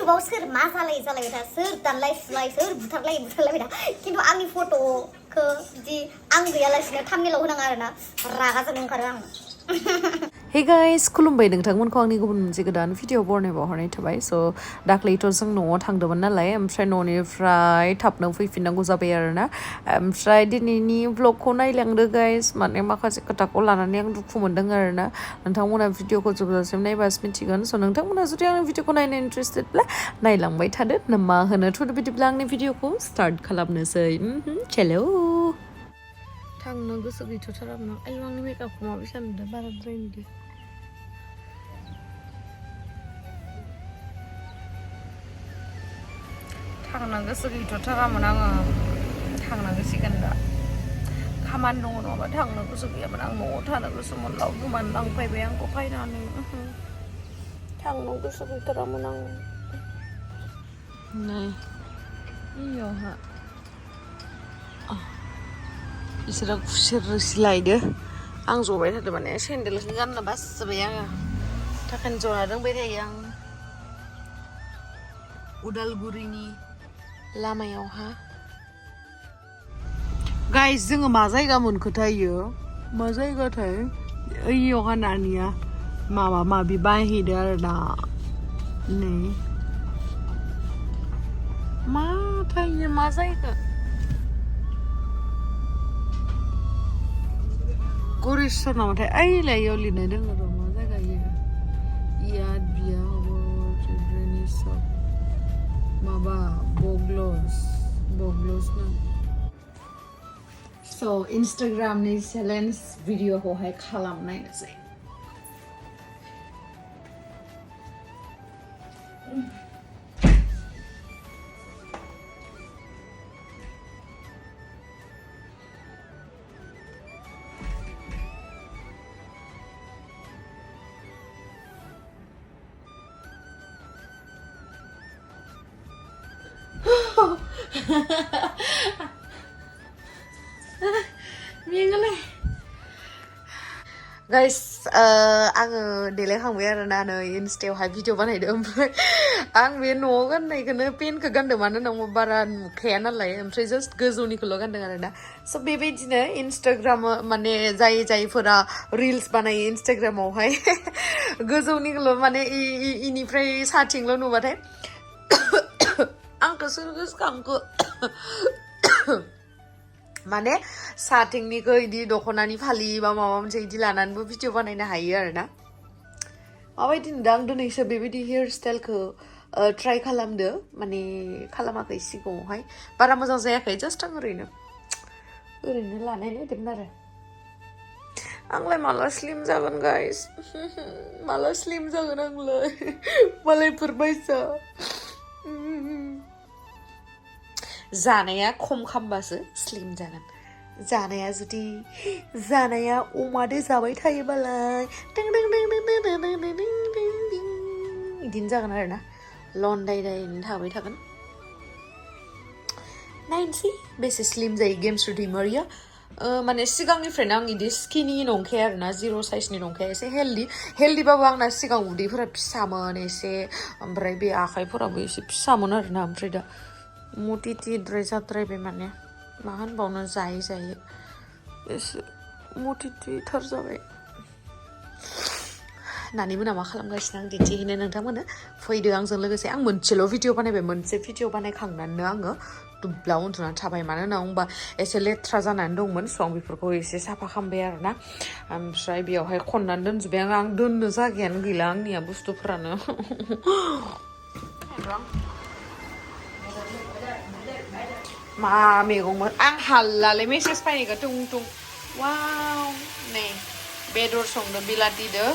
YouTubeआव सोर मा जालायबाय था सोर दानलाय सुलाय सोर बुथारलायबाय था खिन्थु आंनि फट'खौ बिदि आं गैयालासिनो थाम्बनेलाव होनाङा आरोना रागा जोंनो ओंखारो आं Hey guys, खुलुमबाय नोंथांमोनखौ आंनि गुबुन मोनसे गोदान भिडिअ बरनायबावहरनाय थाबाय स' दाख्लैथ' जों न'आव थांदोंमोन नालाय ओमफ्राय न'निफ्राय थाबनो फैफिननांगौ जाबाय आरोना ओमफ्राय दिनैनि ब्लगखौ नायलांदो गाइस माने माखासे खोथाखौ लानानै आं दुखु मोनदों आरोना नोंथांमोना भिडिअखौ जोबजासिम नायबासो मिथिगोन स' नोंथांमोना जुदि आंनि भिडिअखौ नायनो इन्टारेस्टेडब्ला नायलांबाय थादो मा होनो थ' बिदिब्ला आंनि भिडिअखौ स्टार्ट खालामनोसै चेलो थांनो गोसो गैथ'थारामोन आयौ आंनि मेकआपखौ माबायसा नुदों बाराद्राय नुदों थांनो गोसो गैथ'थारामोन आङो थांनांसिगोन दा खामानि दङ नङाबा थांनो गोसो गैयामोन आं न'आव थानो गोसोमोन लावदुमानो लांफैबाय आंखौ फायनानै थांनो गोसो गैथारामोन आं नै इयावहा बिसोरो खुसेर रोसि लायदो आं जबाय थादों माने सेन्देलखौ गाननो बासोबाय आङो थाखायनो जना दोंबाय थायो आं उदालगुरिनि लामायावहा गाइस जोङो मा जायगा मोनखोथायो मा जायगाथाय ओइयावहा नानिया माबा माबि बायहैदो आरोना नै मा थायो मा जायगा गरिस्वर नामाथाय ओइलाय इयाव लिरनाय दङ र' मा जायगा इयाद बिया चिल्ड्रेननि सब माबा बग्लस ना स' इन्स्टाग्रामनि चेलेन्ज भिडिअखौहाय खालामनायनोसै गाइस आङो देलायखांबाय आरोना नै इन्स्टायावहाय भिडिअ बानायदों ओमफ्राय आं बे न'आव गाननायखौनो पेन्टखौ गानदों मानो होनबा बारा नुखाया नालाय ओमफ्राय जास्ट गोजौनिखौल' गानदों आरोना स' बेबायदिनो इन्स्टाग्राम माने जायफोरा रिल्स बानायो इन्स्टाग्रामावहाय गोजौनिखौल' माने इनिफ्राय साथिंल' नुबाथाय आंखौसो गोसोखांखो माने साथिंनिखौ इदि दख'नानि फालि बा माबा मोनसे इदि लानानैबो भिडिअ बानायनो हायो आरोना माबायदि नुदों आं दिनैसो बेबायदि हेयार स्टाइलखौ ट्राइ खालामदो माने खालामाखै सिगाङावहाय बारा मोजां जायाखै जास्ट आं ओरैनो लानाय नायदोंमोन आरो आंलाय माला स्लिम जागोन गाइस माला स्लिम जागोन आंलाय मालायफोर बायसा जानाया खम खामबासो स्लिम जागोन जानाया जुदि जानाया अमादो जाबाय थायोबालाय बिदिनो जागोन आरोना लन्डायनो थाबाय थागोन नायनोसै बेसे स्लिम जायो गेमस्रि दैमारिया माने सिगांनिफ्रायनो आं इदि स्किनि नंखाया आरोना जिर' साइजनि नंखाया एसे हेल्दिबाबो आंना सिगां उदैफोरा फिसामोन एसे ओमफ्राय बे आखाइफोराबो एसे फिसामोन आरोना ओमफ्राय दा मटिद्राय जाद्रायबाय माने मा होनबावनो जायै एसे मटिथार जाबाय नानि मोना मा खालामगासिनो आं दिन्थिहैनो नोंथांमोननो फैदो आंजों लोगोसे आं मोनसेल' भिडिअ बानायबाय मोनसे भिडिअ बानायखांनानैनो आङो दुब्ला उन्दुनानै थाबाय मानो होनना बुंबा एसे लेथ्रा जानानै दंमोन स' आं बेफोरखौ एसे साफा खालामबाय आरोना ओमफ्राय बेयावहाय खननानै दोनजोब्बाय आं दोननो जायगायानो गैला आंनिया बुस्थुफोरानो मा मैगंमोन आं हाल्लालै मेसेज फैनायखौ टुं वाव नै बेदर संदो बिलाथिदो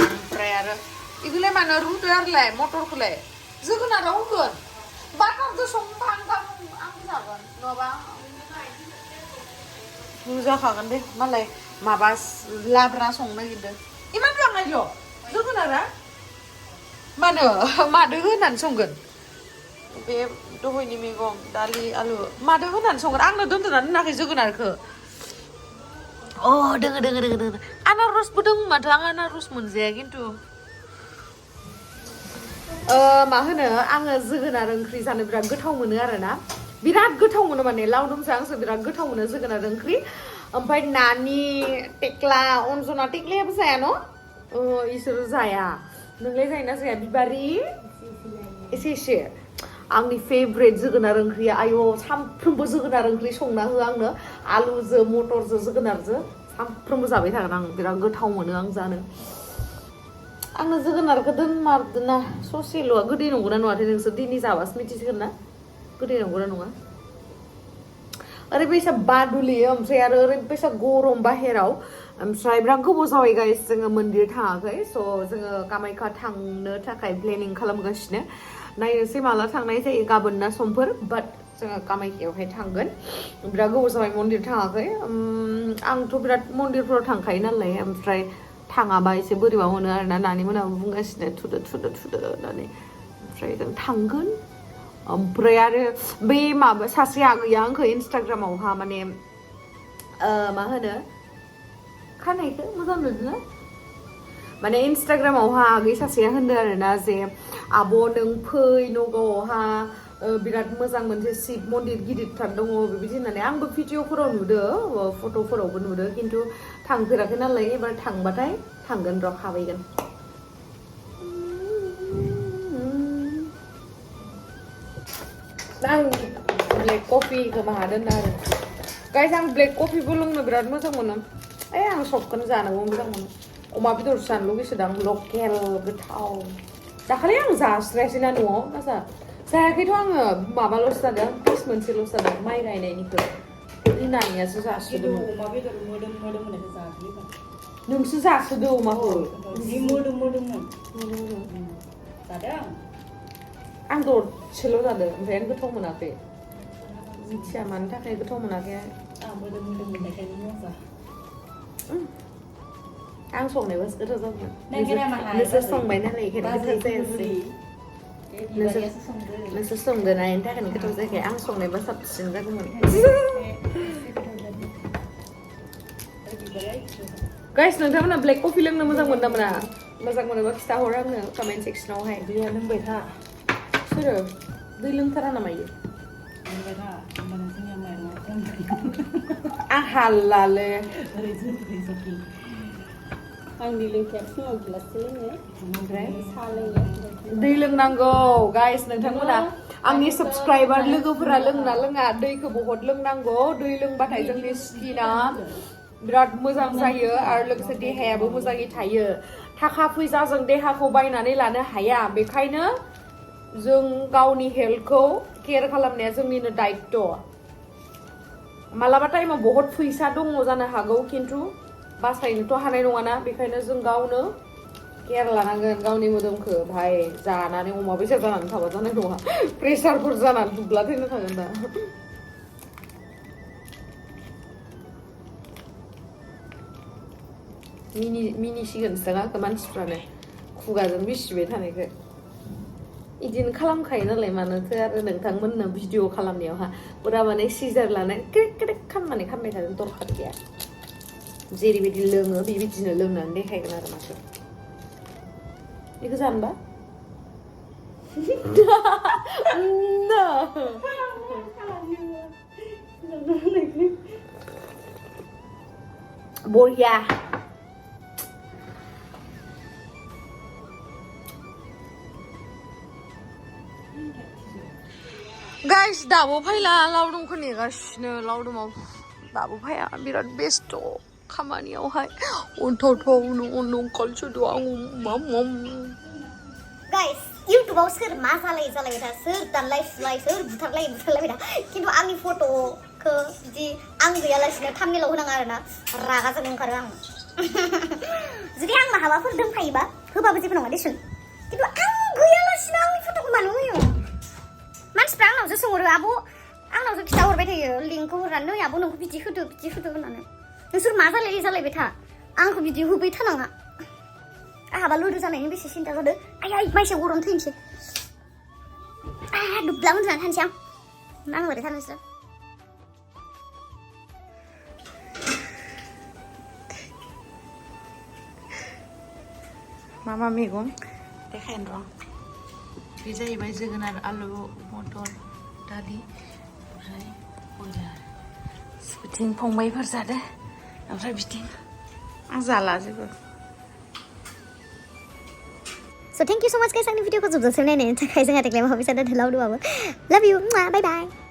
ओमफ्राय आरो इखौलाय मानो रुदो आरोलाय मटरखौलाय जोगोनाराव होगोन बाटारजों संबा आं जागोन नङाबा जाखागोन दे मालाय माबा लाब्रा संनो नागिरदों इमान लांनायल' जोगोनारा मादो होनानै संगोन बे दहायनि मैगं दालि आलु मादो होनानै संगोन आंनो दोनदोनानै दोनाखै जोगोनारखौ दोङो आनारसबो दं माथो आं आनारस मोनजाया खिन्थु मा होनो आङो जोगोनार ओंख्रि जानो बिराद गोथाव मोनो आरोना बिराद गोथाव मोनो माने लावदुमसो आंसो बिराद गोथाव मोनो जोगोनार ओंख्रि ओमफ्राय नानि टेक्ला अनजना टेक्लायाबो जाया न' इसोर जाया नोंलाय जायोना जाया बिबारि एसे एसे आंनि फेभरेट जोगोनार ओंख्रिया आयौ सामफ्रोमबो जोगोनार ओंख्रि संना हो आंनो आलुजों मटरजों जोगोनारजों सामफ्रोमबो जाबाय थागोन आं बिराद गोथाव मोनो आं जानो आंनो जोगोनारखौ दोनमारदोना ससेल'आ गोदै नंगौना नङाथाय नोंसोर दिनै जाबासो मिथिसिगोन ना गोदै नंगौना नङा ओरैबायसा बादुलियो ओमफ्राय आरो ओरैबायसा गरम बाहेराव ओमफ्राय बिराद गोबाव जाबाय गाइस जोङो मन्दिर थाङाखै स' जोङो कामाख्या थांनो थाखाय प्लेनिं खालामगासिनो नायनोसै माला थांनाय जायो गाबोन ना समफोर बाट जोङो कामाख्यायावहाय थांगोन बिराद गोबाव जाबाय मन्दिर थाङाखै आंथ' बिराद मन्दिरफोराव थांखायो नालाय ओमफ्राय थाङाबा एसे बोरैबा मोनो आरोना नानि मोनाबो बुंगासिनो थुदो होननानै ओमफ्राय जों थांगोन ओमफ्राय आरो बै माबा सासे आगैया आंखौ इन्सटाग्रामावहा माने मा होनो खानायखौ मोजां नुदोंना माने इन्सटाग्रामावहा आगै सासेया होनदों आरोना जे आब' नों फै नगावआवहा बिराद मोजां मोनसे शिब मन्दिर गिदिरथार दङ बेबायदि होननानै आंबो भिडिअफोराव नुदों फट'फोरावबो नुदों खिन्थु थांफेराखै नालाय एबार थांबाथाय थांगोन र' हाबैगोन आं ब्लेक कफिखौ माहा दोननो आरो गाइस आं ब्लेक कफिबो लोंनो बिराद मोजां मोनो आं सबखौनो जानोबो मोजां मोनो अमा बेदरसो जानो लुगैसोदां लकेल गोथाव दाखालि आं जास्रायासैना न'आव ना जायाखैथ' आङो माबाल'सो जादों पिस मोनसेल'सो जादों माइ गायनायनिखौ इनानियासो जासोदोंमोन अमा बेदर मोदोम होननायखौ जायाखै नोंसो जासोदो अमाखौ जि मोदोममोन जादों आं दरसेल' जादों ओमफ्राय आं गोथाव मोनाखै मिथिया मानि थाखाय गोथाव मोनाखै आं मोदोम मोननायखायनो मोजां आं संनायबासो गोथाव जागोन नोंसोर संबाय नालाय बेखायनो गोथाव जायासै नोंसोर संदों ना बेनि थाखायनो गोथाव जायाखै आं संनायबा साबसिन जागौमोन गाइस नोंथांमोना ब्लेक कफि लोंनो मोजां मोनो ना मोना मोजां मोनोबा खिथाहर आंनो कमेन्ट सेक्सनावहाय दैया लोंबाय था सोरो दै लोंथारा नामा इयो लोंबाय था होमबानो जोंनिया माइरङा खम आं हालाले आं दै लोंखाया फुङाव गिलाससे लोङो ओमफ्राय साहा लोङो दै लोंनांगौ गाइस नोंथांमोना आंनि साबस्क्राइबार लोगोफोरा लोंना लोङा दैखौ बहुद लोंनांगौ दै लोंबाथाय जोंनि स्किना बिराद मोजां जायो आरो लोगोसे देहायाबो मोजाङै थायो थाखा फैसाजों देहाखौ बायनानै लानो हाया बेखायनो जों गावनि हेल्थखौ केयार खालामनाया जोंनिनो दायित्व मालाबा टाइमाव बहुत फैसा दङ जानो हागौ खिन्थु बासायनोथ' हानाय नङाना बेखायनो जों गावनो केयार लानांगोन गावनि मोदोमखौ भाय जानानै अमा बेसा जानानै थाबा जानाय नङा प्रेसारफोर जानानै दुब्ला थैनो थागोन दा मिनिसिगोनसो आंखौ मानसिफ्रानो खुगाजों बिसिबाय थानायखौ इदिनो खालामखायो नालाय मानोथो आरो नोंथांमोननो भिडिअ खालामनायावहा पुरा माने सिजार लानाय क्रेक क्रेक खालामनानै खालामबाय थानो दरखार गैया जेरैबायदि लोङो बेबायदिनो लोंनानै देखायगोन आरो माथो बेखौ जानोबा बरिया गाइस दाबो फैला लावदुमखौ नेगासिनो लावदुमाव दाबो फैया बिराद बेस्थ' खामानियावहाय अन्थावथावनो ओंखारसोदो आं गाइस इउटुबाव सोर मा जालायबाय था सोर दानलाय सुलाय सोर बुथारलायबाय था खिन्थु आंनि फट'खौ बिदि आं गैयालासिनो थाम्बनेइलाव होनाङा आरोना रागा जोंनो ओंखारो आं जुदि आं माहाबाफोर दंफायोबा होबाबो जेबो नङा देसुन खिन्थु आं गैयालासिनो आंनि फट'खौ मानो होयो मानसिफ्रा आंनावसो सोंहरो आब' आंनावसो खिथाहरबाय थायो लिंकखौ हरनानै नै आब' नोंखौ बिदि होदो होननानै नोंसोर मा जालायबाय था आंखौ बिदि होबाय थानाङा आंहाबा लुदु जानायनि बेसे सिन्था जादों आइ माइसेयाव गरम थैनोसै दुब्ला उन्दुनानै थानोसै आं नांबाय थानोसै मा मैगं देखायनो र' बे जाहैबाय जोगोनार आलु मटर दालि ओमफ्राय बयलार बिथिं फंबायफोर जादो ओमफ्राय बिथिं आं जाला जेबो So thank you so much guys आंनि भिडिअखौ जोबजासिम नायनायनि थाखाय जोंहा देग्लाय माबा जादों लावदुआबो love you bye bye